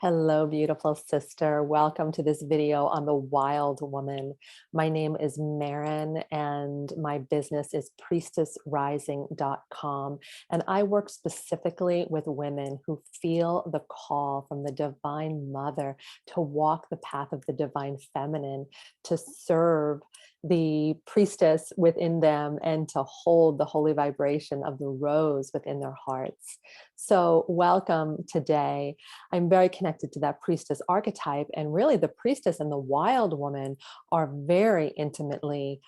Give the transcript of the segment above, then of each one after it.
Hello, beautiful sister. Welcome to this video on the wild woman. My name is Marin and my business is priestessrising.com. And I work specifically with women who feel the call from the divine mother to walk the path of the divine feminine, to serve the priestess within them and to hold the holy vibration of the rose within their hearts. So welcome today. I'm very connected to that priestess archetype, and really the priestess and the wild woman are very intimately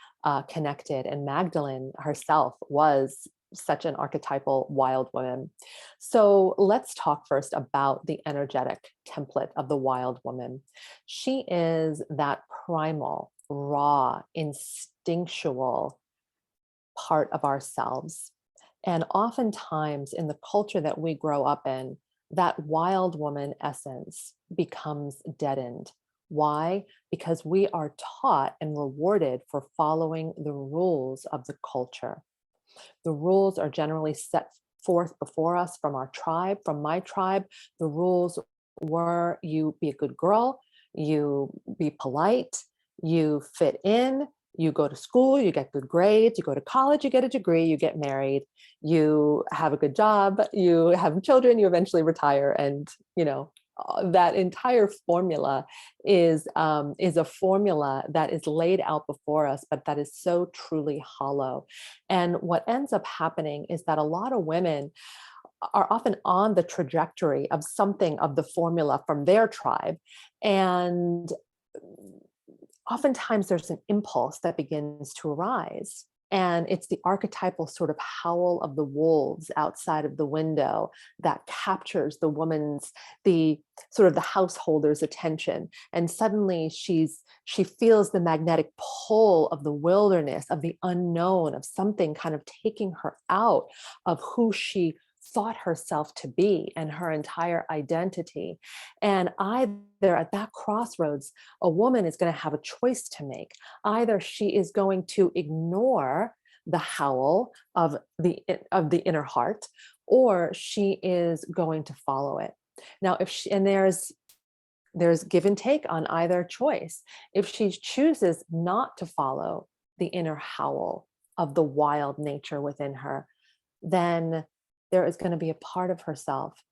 connected, and Magdalene herself was such an archetypal wild woman. So let's talk first about the energetic template of the wild woman. She is that primal, raw, instinctual part of ourselves. And oftentimes in the culture that we grow up in, that wild woman essence becomes deadened. Why? Because we are taught and rewarded for following the rules of the culture. The rules are generally set forth before us from our tribe. From my tribe, the rules were you be a good girl, you be polite, you fit in, you go to school, you get good grades, you go to college, you get a degree, you get married, you have a good job, you have children, you eventually retire. And, that entire formula is a formula that is laid out before us, but that is so truly hollow. And what ends up happening is that a lot of women are often on the trajectory of something of the formula from their tribe. And oftentimes there's an impulse that begins to arise. And it's the archetypal sort of howl of the wolves outside of the window that captures the woman's, the sort of the householder's attention. And suddenly she feels the magnetic pull of the wilderness, of the unknown, of something kind of taking her out of who she thought herself to be and her entire identity. And either at that crossroads, a woman is going to have a choice to make. Either she is going to ignore the howl of the inner heart, or she is going to follow it. Now, there's give and take on either choice. If she chooses not to follow the inner howl of the wild nature within her, then there is going to be a part of herself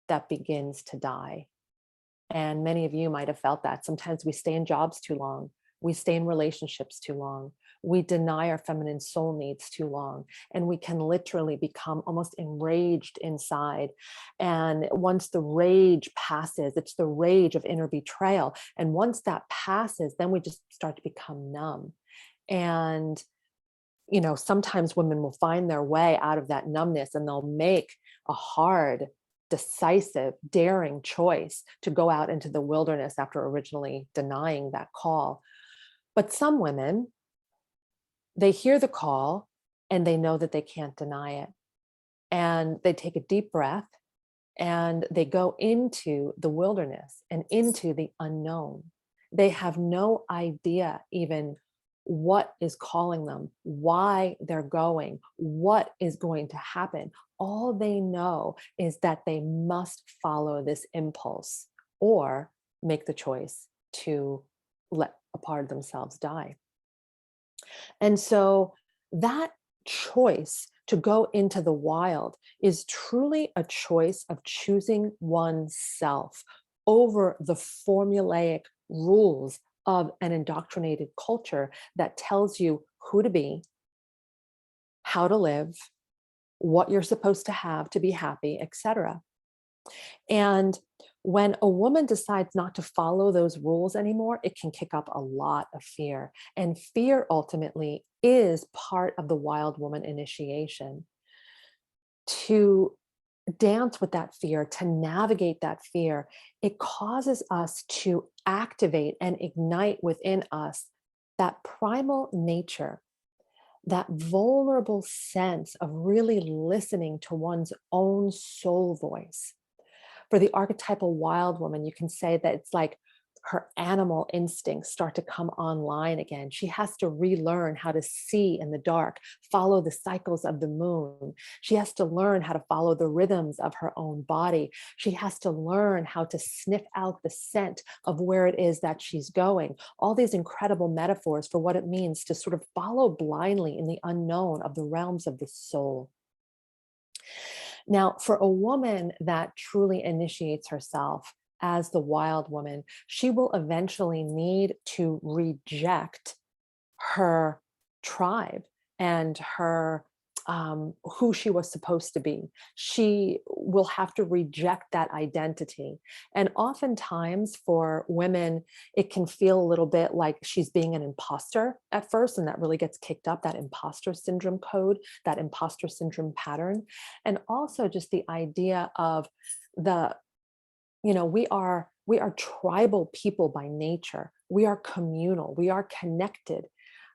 that begins to die. And many of you might have felt that. Sometimes we stay in jobs too long. We stay in relationships too long. We deny our feminine soul needs too long. And we can literally become almost enraged inside. And once the rage passes, it's the rage of inner betrayal. And once that passes, then we just start to become numb. And sometimes women will find their way out of that numbness, and they'll make a hard, decisive, daring choice to go out into the wilderness after originally denying that call. But some women, they hear the call and they know that they can't deny it. And they take a deep breath and they go into the wilderness and into the unknown. They have no idea even what is calling them, why they're going, what is going to happen. All they know is that they must follow this impulse or make the choice to let a part of themselves die. And so that choice to go into the wild is truly a choice of choosing oneself over the formulaic rules of an indoctrinated culture that tells you who to be, how to live, what you're supposed to have to be happy, etc. And when a woman decides not to follow those rules anymore, it can kick up a lot of fear. And fear ultimately is part of the wild woman initiation. To dance with that fear, to navigate that fear, it causes us to activate and ignite within us that primal nature, that vulnerable sense of really listening to one's own soul voice. For the archetypal wild woman, you can say that it's like her animal instincts start to come online again. She has to relearn how to see in the dark, follow the cycles of the moon. She has to learn how to follow the rhythms of her own body. She has to learn how to sniff out the scent of where it is that she's going. All these incredible metaphors for what it means to sort of follow blindly in the unknown of the realms of the soul. Now, for a woman that truly initiates herself as the wild woman, she will eventually need to reject her tribe and her who she was supposed to be. She will have to reject that identity. And oftentimes for women, it can feel a little bit like she's being an imposter at first, and that really gets kicked up, that imposter syndrome code, that imposter syndrome pattern. And also just the idea of the, we are tribal people by nature. We are communal, we are connected.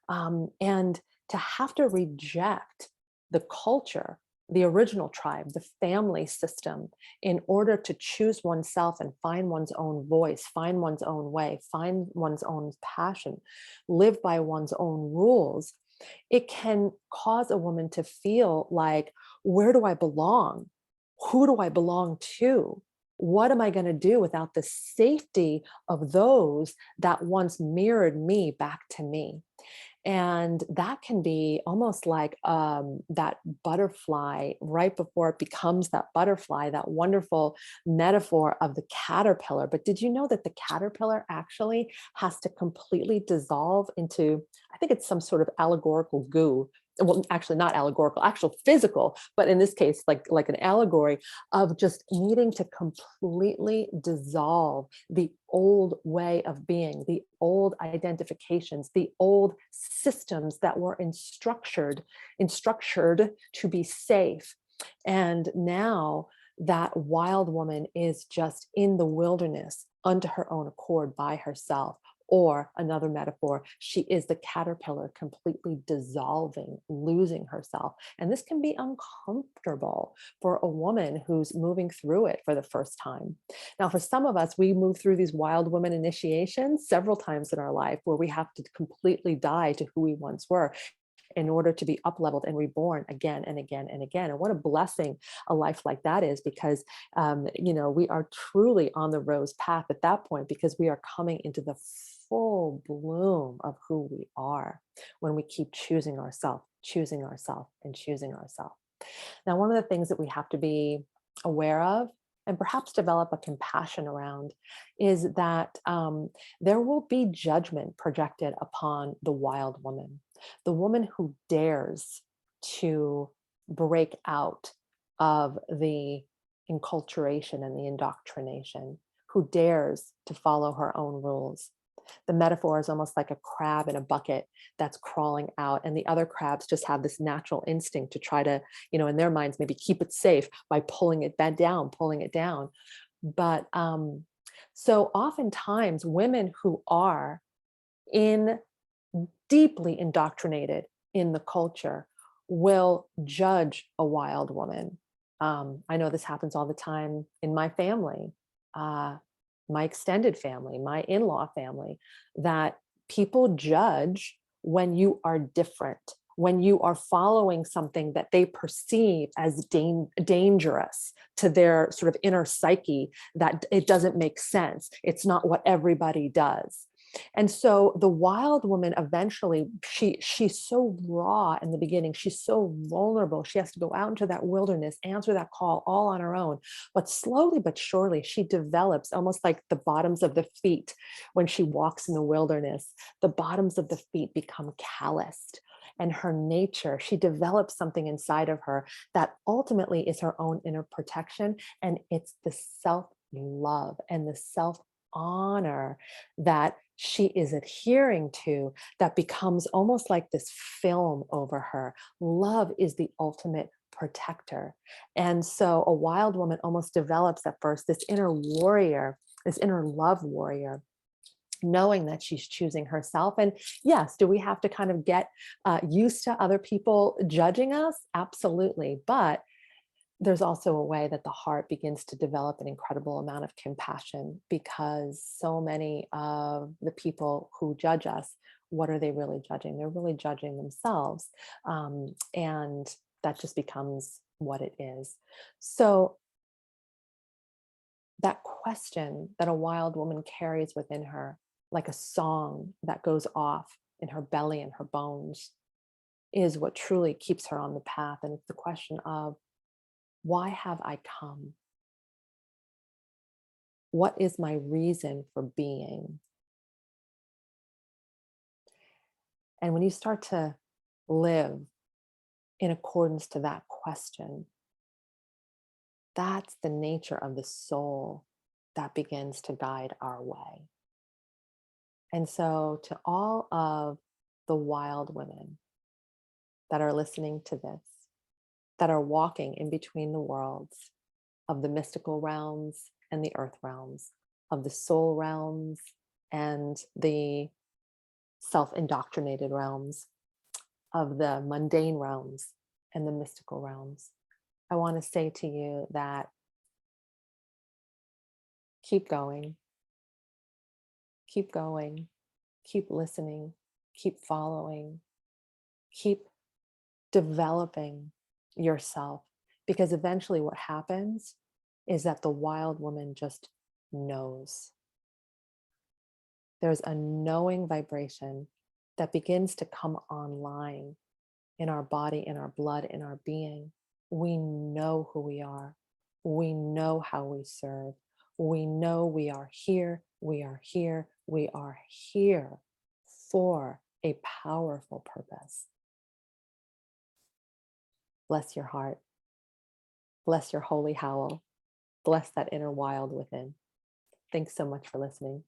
And to have to reject the culture, the original tribe, the family system, in order to choose oneself and find one's own voice, find one's own way, find one's own passion, live by one's own rules, it can cause a woman to feel like, where do I belong? Who do I belong to? What am I going to do without the safety of those that once mirrored me back to me? And that can be almost like that butterfly right before it becomes that butterfly, that wonderful metaphor of the caterpillar. But did you know that the caterpillar actually has to completely dissolve into, I think it's some sort of allegorical goo. Well, actually not allegorical, actual physical, but in this case, like an allegory of just needing to completely dissolve the old way of being, the old identifications, the old systems that were instructured to be safe. And now that wild woman is just in the wilderness unto her own accord by herself. Or another metaphor, she is the caterpillar completely dissolving, losing herself. And this can be uncomfortable for a woman who's moving through it for the first time. Now, for some of us, we move through these wild woman initiations several times in our life where we have to completely die to who we once were in order to be up-leveled and reborn again and again and again. And what a blessing a life like that is, because we are truly on the rose path at that point, because we are coming into the full bloom of who we are when we keep choosing ourselves, and choosing ourselves. Now, one of the things that we have to be aware of and perhaps develop a compassion around is that there will be judgment projected upon the wild woman, the woman who dares to break out of the enculturation and the indoctrination, who dares to follow her own rules. The metaphor is almost like a crab in a bucket that's crawling out, and the other crabs just have this natural instinct to try to, in their minds, maybe keep it safe by pulling it down. But so oftentimes women who are deeply indoctrinated in the culture will judge a wild woman. I know this happens all the time in my family. My extended family, my in-law family, that people judge when you are different, when you are following something that they perceive as dangerous to their sort of inner psyche, that it doesn't make sense. It's not what everybody does. And so the wild woman eventually, she's so raw in the beginning. She's so vulnerable. She has to go out into that wilderness, answer that call all on her own. But slowly but surely, she develops almost like the bottoms of the feet when she walks in the wilderness. The bottoms of the feet become calloused. And her nature, she develops something inside of her that ultimately is her own inner protection. And it's the self-love and the self-honor that she is adhering to that becomes almost like this film over her. Love is the ultimate protector. And so a wild woman almost develops at first this inner warrior, this inner love warrior, knowing that she's choosing herself. And yes, do we have to kind of get used to other people judging us? Absolutely. But there's also a way that the heart begins to develop an incredible amount of compassion, because so many of the people who judge us, what are they really judging? They're really judging themselves. And that just becomes what it is. So, that question that a wild woman carries within her, like a song that goes off in her belly and her bones, is what truly keeps her on the path. And it's the question of, why have I come? What is my reason for being? And when you start to live in accordance to that question, that's the nature of the soul that begins to guide our way. And so, to all of the wild women that are listening to this, that are walking in between the worlds of the mystical realms and the earth realms, of the soul realms and the self indoctrinated realms, of the mundane realms and the mystical realms, I want to say to you that keep going, keep going, keep listening, keep following, keep developing yourself. Because eventually, what happens is that the wild woman just knows. There's a knowing vibration that begins to come online in our body, in our blood, in our being. We know who we are. We know how we serve. We know we are here. We are here. We are here for a powerful purpose. Bless your heart. Bless your holy howl. Bless that inner wild within. Thanks so much for listening.